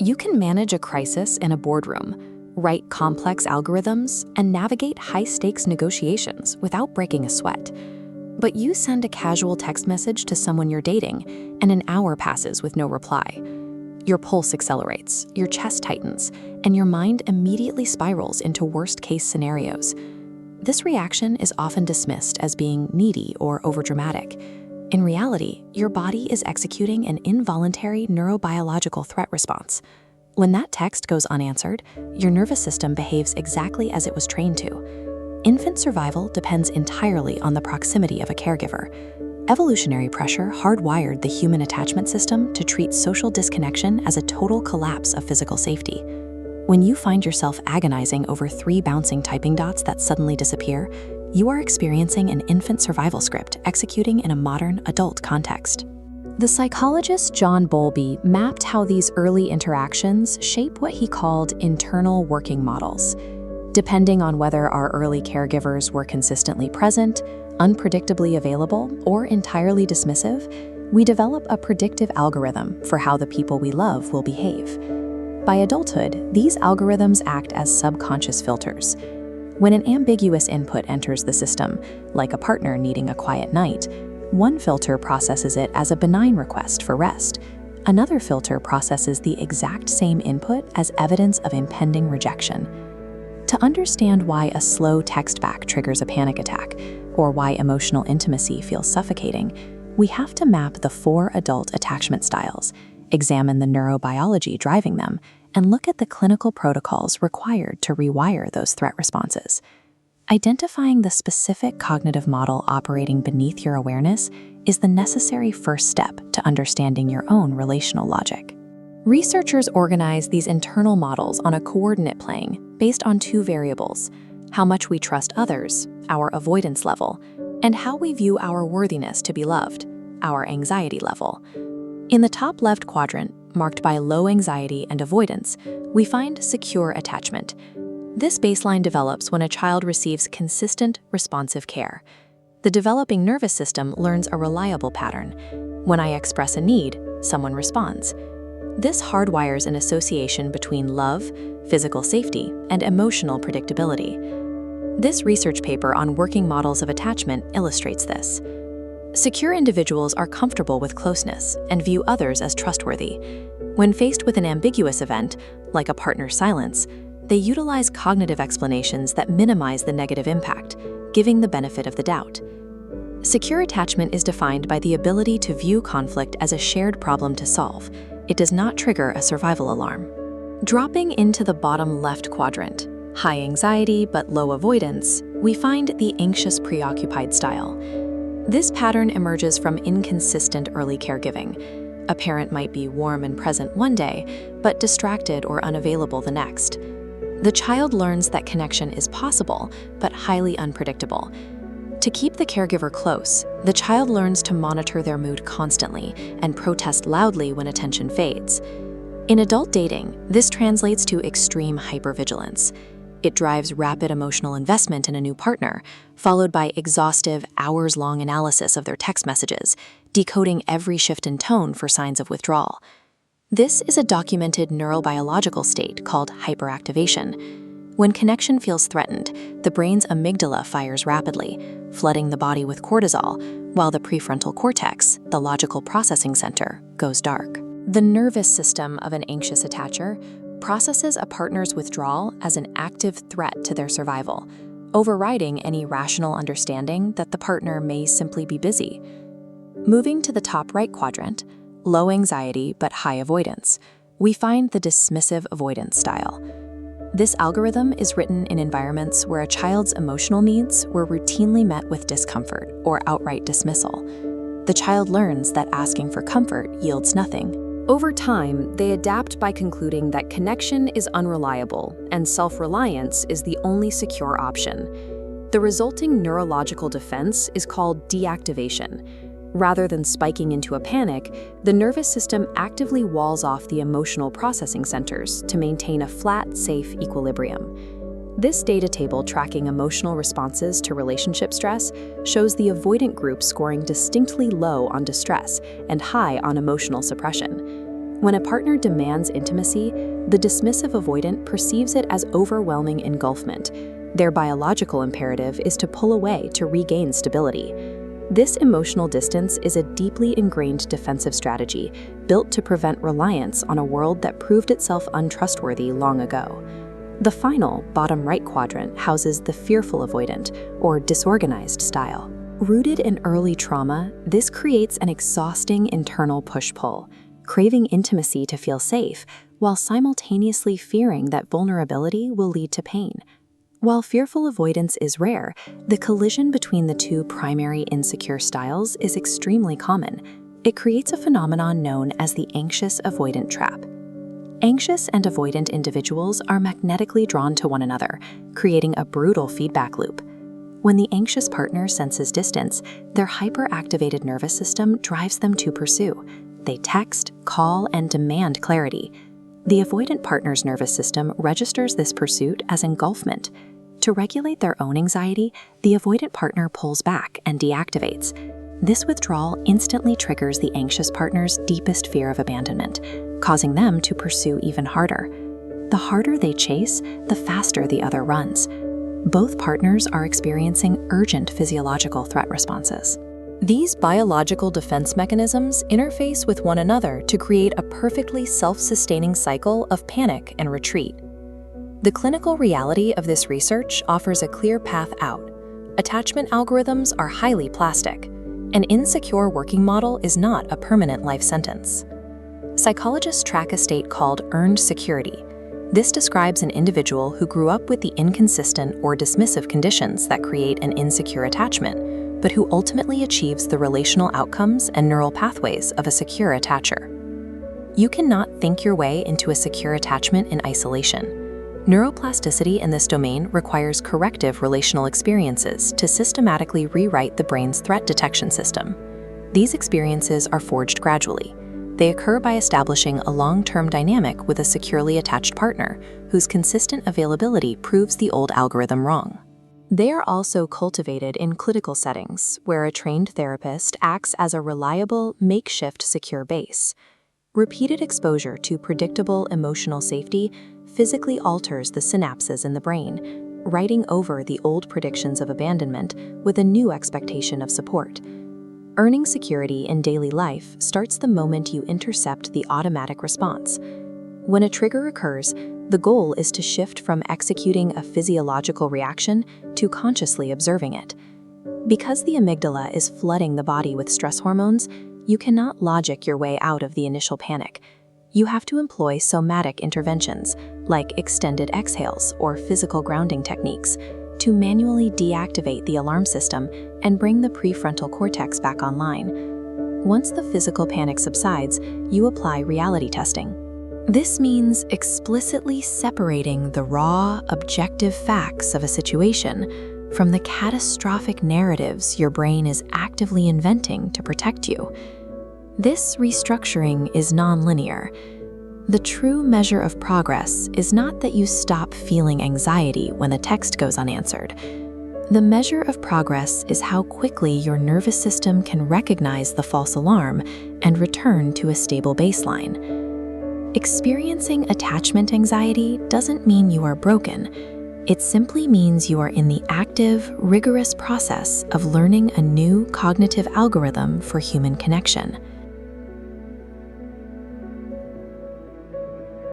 You can manage a crisis in a boardroom, write complex algorithms, and navigate high-stakes negotiations without breaking a sweat. But you send a casual text message to someone you're dating, and an hour passes with no reply. Your pulse accelerates, your chest tightens, and your mind immediately spirals into worst-case scenarios. This reaction is often dismissed as being needy or overdramatic. In reality, your body is executing an involuntary neurobiological threat response. When that text goes unanswered, your nervous system behaves exactly as it was trained to. Infant survival depends entirely on the proximity of a caregiver. Evolutionary pressure hardwired the human attachment system to treat social disconnection as a total collapse of physical safety. When you find yourself agonizing over 3 bouncing typing dots that suddenly disappear, you are experiencing an infant survival script executing in a modern adult context. The psychologist John Bowlby mapped how these early interactions shape what he called internal working models. Depending on whether our early caregivers were consistently present, unpredictably available, or entirely dismissive, we develop a predictive algorithm for how the people we love will behave. By adulthood, these algorithms act as subconscious filters. When an ambiguous input enters the system, like a partner needing a quiet night, one filter processes it as a benign request for rest. Another filter processes the exact same input as evidence of impending rejection. To understand why a slow text back triggers a panic attack, or why emotional intimacy feels suffocating, we have to map the 4 adult attachment styles, examine the neurobiology driving them, and look at the clinical protocols required to rewire those threat responses. Identifying the specific cognitive model operating beneath your awareness is the necessary first step to understanding your own relational logic. Researchers organize these internal models on a coordinate plane based on 2 variables: how much we trust others, our avoidance level, and how we view our worthiness to be loved, our anxiety level. In the top left quadrant, marked by low anxiety and avoidance, we find secure attachment. This baseline develops when a child receives consistent, responsive care. The developing nervous system learns a reliable pattern. When I express a need, someone responds. This hardwires an association between love, physical safety, and emotional predictability. This research paper on working models of attachment illustrates this. Secure individuals are comfortable with closeness and view others as trustworthy. When faced with an ambiguous event, like a partner's silence, they utilize cognitive explanations that minimize the negative impact, giving the benefit of the doubt. Secure attachment is defined by the ability to view conflict as a shared problem to solve. It does not trigger a survival alarm. Dropping into the bottom left quadrant, high anxiety but low avoidance, we find the Anxious-Preoccupied style. This pattern emerges from inconsistent early caregiving. A parent might be warm and present one day, but distracted or unavailable the next. The child learns that connection is possible, but highly unpredictable. To keep the caregiver close, the child learns to monitor their mood constantly and protest loudly when attention fades. In adult dating, this translates to extreme hypervigilance. It drives rapid emotional investment in a new partner, followed by exhaustive, hours-long analysis of their text messages, decoding every shift in tone for signs of withdrawal. This is a documented neurobiological state called hyperactivation. When connection feels threatened, the brain's amygdala fires rapidly, flooding the body with cortisol, while the prefrontal cortex, the logical processing center, goes dark. The nervous system of an anxious attacher processes a partner's withdrawal as an active threat to their survival, overriding any rational understanding that the partner may simply be busy. Moving to the top right quadrant, low anxiety but high avoidance, we find the Dismissive-Avoidant style. This algorithm is written in environments where a child's emotional needs were routinely met with discomfort or outright dismissal. The child learns that asking for comfort yields nothing. Over time, they adapt by concluding that connection is unreliable and self-reliance is the only secure option. The resulting neurological defense is called deactivation. Rather than spiking into a panic, the nervous system actively walls off the emotional processing centers to maintain a flat, safe equilibrium. This data table tracking emotional responses to relationship stress shows the avoidant group scoring distinctly low on distress and high on emotional suppression. When a partner demands intimacy, the dismissive-avoidant perceives it as overwhelming engulfment. Their biological imperative is to pull away to regain stability. This emotional distance is a deeply ingrained defensive strategy built to prevent reliance on a world that proved itself untrustworthy long ago. The final, bottom right quadrant houses the fearful-avoidant, or disorganized style. Rooted in early trauma, this creates an exhausting internal push-pull, craving intimacy to feel safe, while simultaneously fearing that vulnerability will lead to pain. While fearful avoidance is rare, the collision between the two primary insecure styles is extremely common. It creates a phenomenon known as the Anxious-Avoidant Trap. Anxious and avoidant individuals are magnetically drawn to one another, creating a brutal feedback loop. When the anxious partner senses distance, their hyperactivated nervous system drives them to pursue. They text, call, and demand clarity. The avoidant partner's nervous system registers this pursuit as engulfment. To regulate their own anxiety, the avoidant partner pulls back and deactivates. This withdrawal instantly triggers the anxious partner's deepest fear of abandonment, causing them to pursue even harder. The harder they chase, the faster the other runs. Both partners are experiencing urgent physiological threat responses. These biological defense mechanisms interface with one another to create a perfectly self-sustaining cycle of panic and retreat. The clinical reality of this research offers a clear path out. Attachment algorithms are highly plastic. An insecure working model is not a permanent life sentence. Psychologists track a state called earned security. This describes an individual who grew up with the inconsistent or dismissive conditions that create an insecure attachment, but who ultimately achieves the relational outcomes and neural pathways of a secure attacher. You cannot think your way into a secure attachment in isolation. Neuroplasticity in this domain requires corrective relational experiences to systematically rewrite the brain's threat detection system. These experiences are forged gradually. They occur by establishing a long-term dynamic with a securely attached partner whose consistent availability proves the old algorithm wrong. They are also cultivated in clinical settings, where a trained therapist acts as a reliable, makeshift secure base. Repeated exposure to predictable emotional safety physically alters the synapses in the brain, writing over the old predictions of abandonment with a new expectation of support. Earning security in daily life starts the moment you intercept the automatic response. When a trigger occurs, the goal is to shift from executing a physiological reaction to consciously observing it. Because the amygdala is flooding the body with stress hormones, you cannot logic your way out of the initial panic. You have to employ somatic interventions, like extended exhales or physical grounding techniques, to manually deactivate the alarm system and bring the prefrontal cortex back online. Once the physical panic subsides, you apply reality testing. This means explicitly separating the raw, objective facts of a situation from the catastrophic narratives your brain is actively inventing to protect you. This restructuring is nonlinear. The true measure of progress is not that you stop feeling anxiety when a text goes unanswered. The measure of progress is how quickly your nervous system can recognize the false alarm and return to a stable baseline. Experiencing attachment anxiety doesn't mean you are broken. It simply means you are in the active, rigorous process of learning a new cognitive algorithm for human connection.